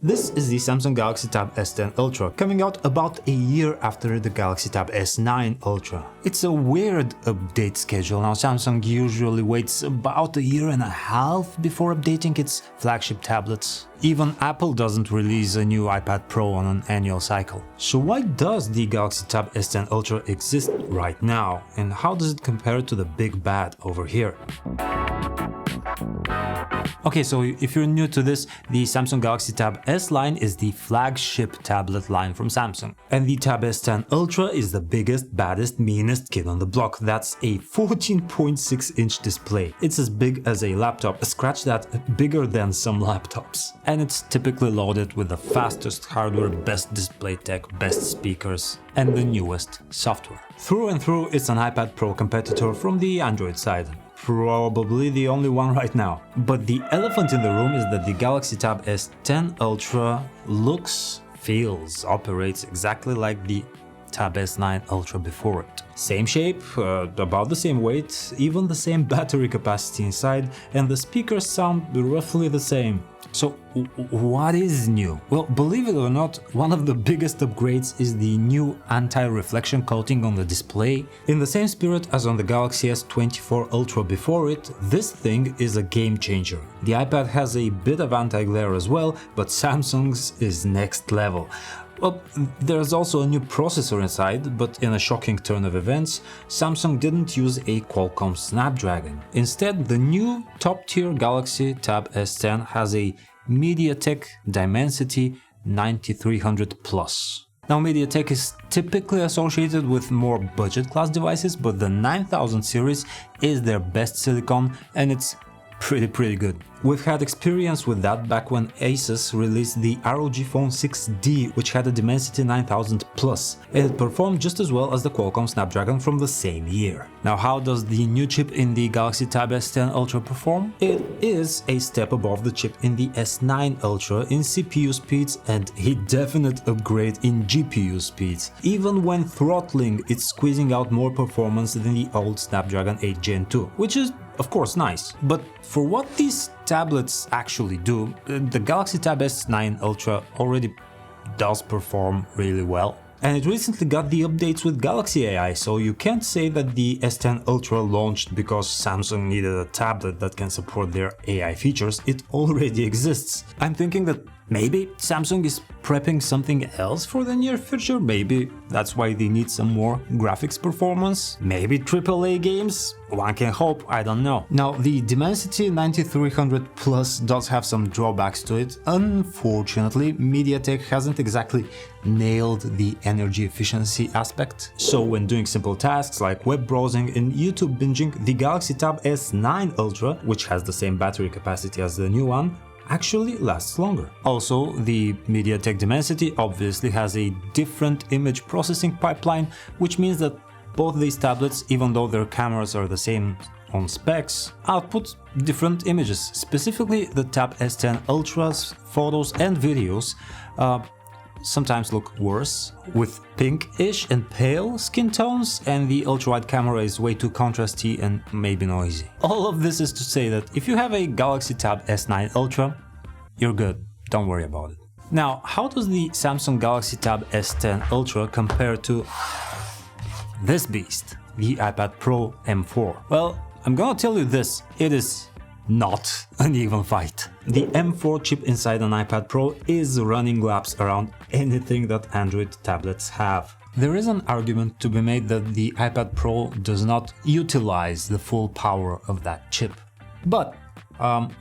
This is the Samsung Galaxy Tab S10 Ultra, coming out about a year after the Galaxy Tab S9 Ultra. It's a weird update schedule. Now, Samsung usually waits about a year and a half before updating its flagship tablets. Even Apple doesn't release a new iPad Pro on an annual cycle. So why does the Galaxy Tab S10 Ultra exist right now, and how does it compare to the big bad over here? Okay, so if you're new to this, the Samsung Galaxy Tab S line is the flagship tablet line from Samsung. And the Tab S10 Ultra is the biggest, baddest, meanest kid on the block. That's a 14.6-inch display. It's as big as a laptop, a scratch that bigger than some laptops. And it's typically loaded with the fastest hardware, best display tech, best speakers, and the newest software. Through and through, it's an iPad Pro competitor from the Android side. Probably the only one right now. But the elephant in the room is that the Galaxy Tab S10 Ultra looks, feels, operates exactly like the Tab S9 Ultra before it. Same shape, about the same weight, even the same battery capacity inside, and the speakers sound roughly the same. So what is new? Well, believe it or not, one of the biggest upgrades is the new anti-reflection coating on the display. In the same spirit as on the Galaxy S24 Ultra before it, this thing is a game changer. The iPad has a bit of anti-glare as well, but Samsung's is next level. Well, there's also a new processor inside, but in a shocking turn of events, Samsung didn't use a Qualcomm Snapdragon. Instead, the new top-tier Galaxy Tab S10 has a MediaTek Dimensity 9300 Plus. Now, MediaTek is typically associated with more budget-class devices, but the 9000 series is their best silicon, and it's pretty good. We've had experience with that back when Asus released the ROG Phone 6D, which had a Dimensity 9000 Plus, and it performed just as well as the Qualcomm Snapdragon from the same year. Now, how does the new chip in the Galaxy Tab S10 Ultra perform? It is a step above the chip in the S9 Ultra in CPU speeds and a definite upgrade in GPU speeds. Even when throttling, it's squeezing out more performance than the old Snapdragon 8 Gen 2, which is of course nice. But for what these tablets actually do, the Galaxy Tab S9 Ultra already does perform really well. And it recently got the updates with Galaxy AI, so you can't say that the S10 Ultra launched because Samsung needed a tablet that can support their AI features. It already exists. I'm thinking that maybe Samsung is prepping something else for the near future. Maybe that's why they need some more graphics performance. Maybe AAA games? One can hope, I don't know. Now, the Dimensity 9300 Plus does have some drawbacks to it. Unfortunately, MediaTek hasn't exactly nailed the energy efficiency aspect. So when doing simple tasks like web browsing and YouTube binging, the Galaxy Tab S9 Ultra, which has the same battery capacity as the new one, actually lasts longer. Also, the MediaTek Dimensity obviously has a different image processing pipeline, which means that both these tablets, even though their cameras are the same on specs, output different images. Specifically, the Tab S10 Ultra's photos and videos sometimes look worse, with pinkish and pale skin tones, and the ultra-wide camera is way too contrasty and maybe noisy. All of this is to say that if you have a Galaxy Tab S9 Ultra, you're good, don't worry about it. Now, how does the Samsung Galaxy Tab S10 Ultra compare to this beast, the iPad Pro M4? Well, I'm gonna tell you this, it is not an even fight. The M4 chip inside an iPad Pro is running laps around anything that Android tablets have. There is an argument to be made that the iPad Pro does not utilize the full power of that chip. But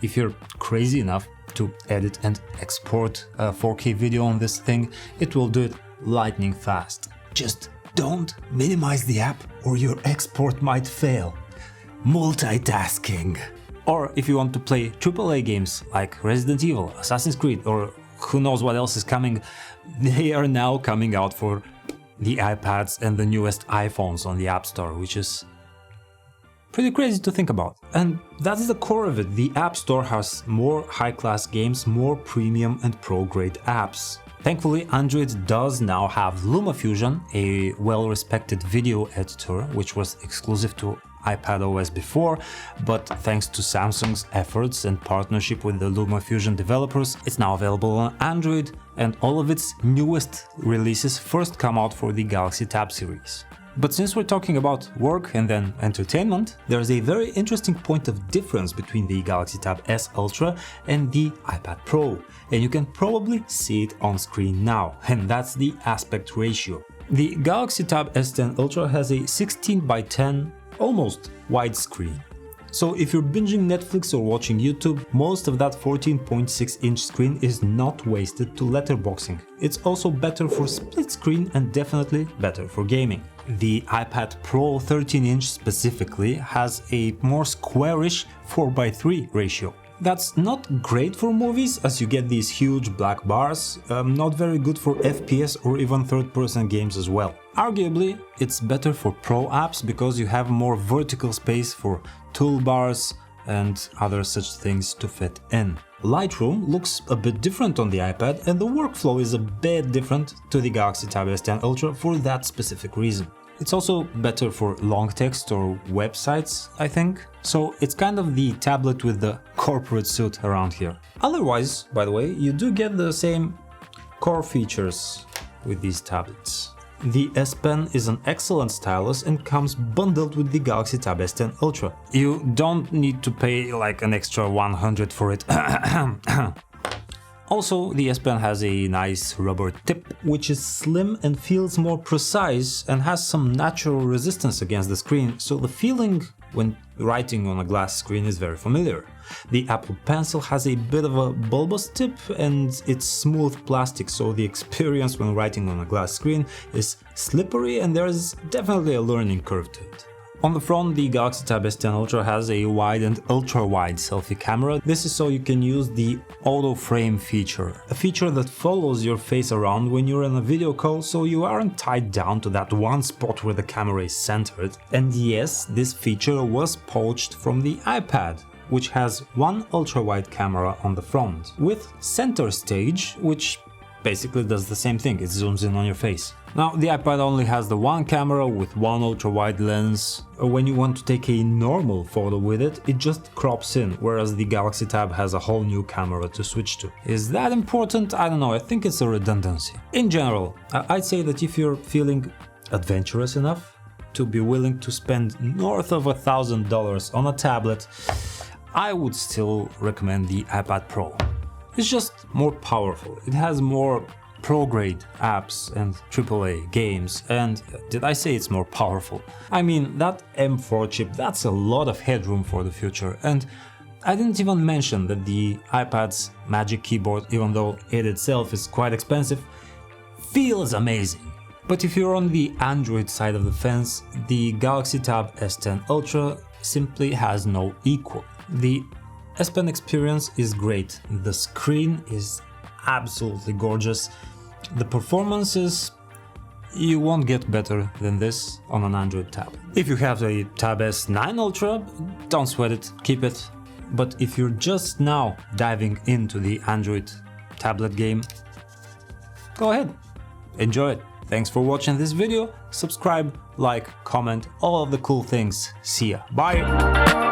if you're crazy enough to edit and export a 4K video on this thing, it will do it lightning fast. Just don't minimize the app or your export might fail. Multitasking. Or if you want to play AAA games like Resident Evil, Assassin's Creed, or who knows what else is coming, they are now coming out for the iPads and the newest iPhones on the App Store, which is pretty crazy to think about. And that's the core of it. The App Store has more high-class games, more premium and pro-grade apps. Thankfully, Android does now have LumaFusion, a well-respected video editor, which was exclusive to iPadOS before, but thanks to Samsung's efforts and partnership with the LumaFusion developers, it's now available on Android, and all of its newest releases first come out for the Galaxy Tab series. But since we're talking about work and then entertainment, there's a very interesting point of difference between the Galaxy Tab S Ultra and the iPad Pro, and you can probably see it on screen now, and that's the aspect ratio. The Galaxy Tab S10 Ultra has a 16:10 almost widescreen. So if you're binging Netflix or watching YouTube, most of that 14.6-inch screen is not wasted to letterboxing. It's also better for split screen and definitely better for gaming. The iPad Pro 13-inch specifically has a more squarish 4:3 ratio. That's not great for movies, as you get these huge black bars, not very good for FPS or even third-person games as well. Arguably, it's better for pro apps because you have more vertical space for toolbars and other such things to fit in. Lightroom looks a bit different on the iPad, and the workflow is a bit different to the Galaxy Tab S10 Ultra for that specific reason. It's also better for long text or websites, I think. So it's kind of the tablet with the corporate suit around here. Otherwise, by the way, you do get the same core features with these tablets. The S Pen is an excellent stylus and comes bundled with the Galaxy Tab S10 Ultra. You don't need to pay like an extra $100 for it. Also, the S Pen has a nice rubber tip, which is slim and feels more precise and has some natural resistance against the screen, so the feeling when writing on a glass screen is very familiar. The Apple Pencil has a bit of a bulbous tip and it's smooth plastic, so the experience when writing on a glass screen is slippery and there is definitely a learning curve to it. On the front, the Galaxy Tab S10 Ultra has a wide and ultra-wide selfie camera. This is so you can use the auto frame feature, a feature that follows your face around when you're in a video call, so you aren't tied down to that one spot where the camera is centered. And yes, this feature was poached from the iPad, which has one ultra-wide camera on the front, with center stage, which basically does the same thing, it zooms in on your face. Now, the iPad only has the one camera with one ultra-wide lens. When you want to take a normal photo with it, it just crops in, whereas the Galaxy Tab has a whole new camera to switch to. Is that important? I don't know, I think it's a redundancy. In general, I'd say that if you're feeling adventurous enough to be willing to spend north of $1,000 on a tablet, I would still recommend the iPad Pro. It's just more powerful, it has more pro-grade apps and AAA games, and did I say it's more powerful? I mean, that M4 chip, that's a lot of headroom for the future, and I didn't even mention that the iPad's Magic Keyboard, even though it itself is quite expensive, feels amazing. But if you're on the Android side of the fence, the Galaxy Tab S10 Ultra simply has no equal. The S Pen experience is great, the screen is absolutely gorgeous, the performance is... you won't get better than this on an Android tab. If you have a Tab S9 Ultra, don't sweat it, keep it. But if you're just now diving into the Android tablet game, go ahead, enjoy it. Thanks for watching this video, subscribe, like, comment, all of the cool things. See ya, bye!